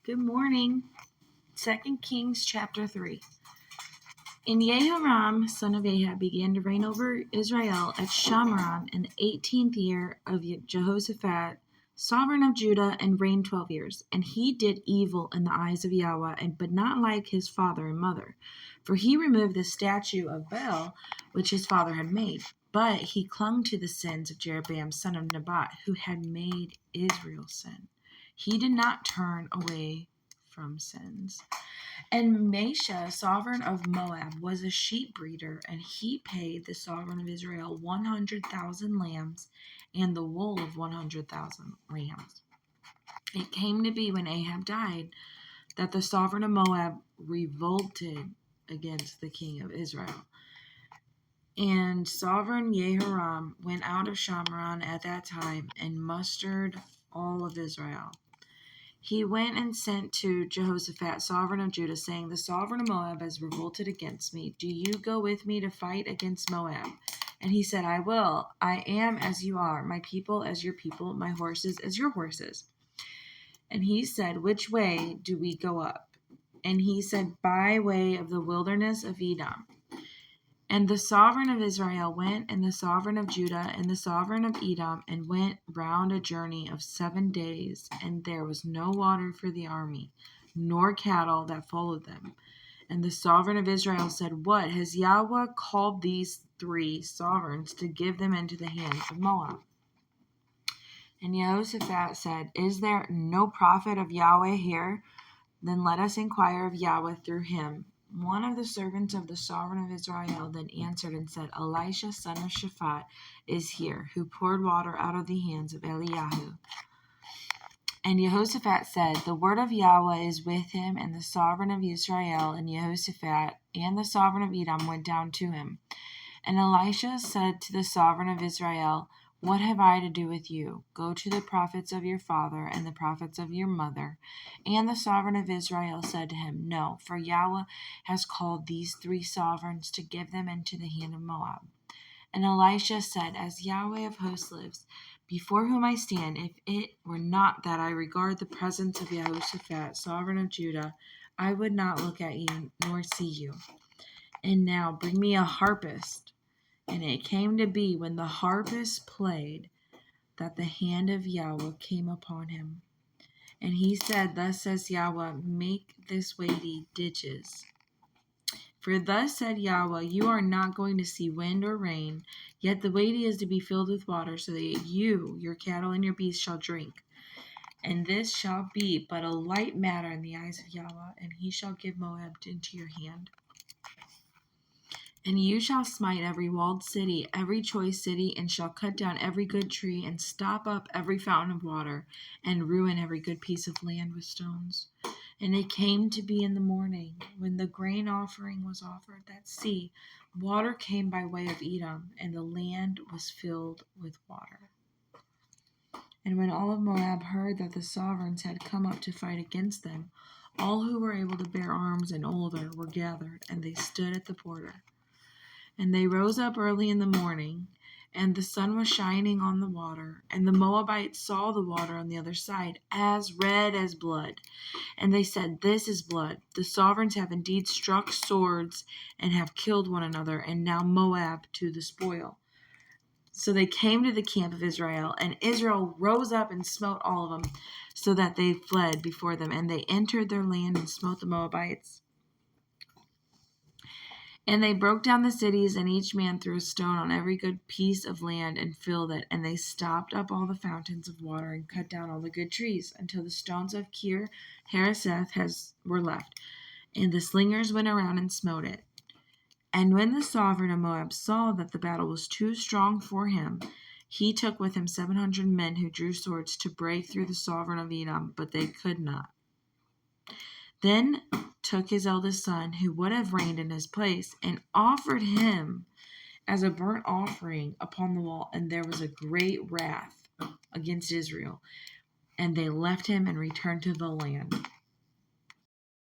Good morning. 2 Kings chapter 3. And Jehoram, son of Ahab, began to reign over Israel at Shamron in the 18th year of Jehoshaphat, sovereign of Judah, and reigned 12 years. And he did evil in the eyes of Yahweh, but not like his father and mother. For he removed the statue of Baal, which his father had made. But he clung to the sins of Jeroboam, son of Nebat, who had made Israel sin. He did not turn away from sins. And Mesha, sovereign of Moab, was a sheep breeder, and he paid the sovereign of Israel 100,000 lambs and the wool of 100,000 rams. It came to be when Ahab died that the sovereign of Moab revolted against the king of Israel. And sovereign Jehoram went out of Shamron at that time and mustered all of Israel. He went and sent to Jehoshaphat, sovereign of Judah, saying, The sovereign of Moab has revolted against me. Do you go with me to fight against Moab? And he said, I will. I am as you are, my people as your people, my horses as your horses. And he said, Which way do we go up? And he said, By way of the wilderness of Edom. And the sovereign of Israel went, and the sovereign of Judah, and the sovereign of Edom, and went round a journey of 7 days, and there was no water for the army, nor cattle that followed them. And the sovereign of Israel said, What, has Yahweh called these 3 sovereigns to give them into the hands of Moab? And Jehoshaphat said, Is there no prophet of Yahweh here? Then let us inquire of Yahweh through him. One of the servants of the sovereign of Israel then answered and said, Elisha, son of Shaphat, is here, who poured water out of the hands of Eliyahu. And Jehoshaphat said, The word of Yahweh is with him, and the sovereign of Israel and Jehoshaphat and the sovereign of Edom went down to him. And Elisha said to the sovereign of Israel, What have I to do with you? Go to the prophets of your father and the prophets of your mother. And the sovereign of Israel said to him, No, for Yahweh has called these 3 sovereigns to give them into the hand of Moab. And Elisha said, As Yahweh of hosts lives, before whom I stand, if it were not that I regard the presence of Jehoshaphat, sovereign of Judah, I would not look at you nor see you. And now bring me a harpist. And it came to be when the harpist played that the hand of Yahweh came upon him. And he said, Thus says Yahweh, make this weighty ditches. For thus said Yahweh, you are not going to see wind or rain, yet the weighty is to be filled with water, so that you, your cattle, and your beasts shall drink. And this shall be but a light matter in the eyes of Yahweh, and he shall give Moab into your hand. And you shall smite every walled city, every choice city, and shall cut down every good tree, and stop up every fountain of water, and ruin every good piece of land with stones. And it came to be in the morning, when the grain offering was offered, that see, water came by way of Edom, and the land was filled with water. And when all of Moab heard that the sovereigns had come up to fight against them, all who were able to bear arms and older were gathered, and they stood at the border. And they rose up early in the morning, and the sun was shining on the water, and the Moabites saw the water on the other side, as red as blood. And they said, This is blood. The sovereigns have indeed struck swords and have killed one another, and now Moab to the spoil. So they came to the camp of Israel, and Israel rose up and smote all of them, so that they fled before them. And they entered their land and smote the Moabites. And they broke down the cities, and each man threw a stone on every good piece of land and filled it. And they stopped up all the fountains of water and cut down all the good trees, until the stones of Kir Hareseth were left. And the slingers went around and smote it. And when the sovereign of Moab saw that the battle was too strong for him, he took with him 700 men who drew swords to break through the sovereign of Edom, but they could not. Then took his eldest son, who would have reigned in his place, and offered him as a burnt offering upon the wall. And there was a great wrath against Israel. And they left him and returned to the land.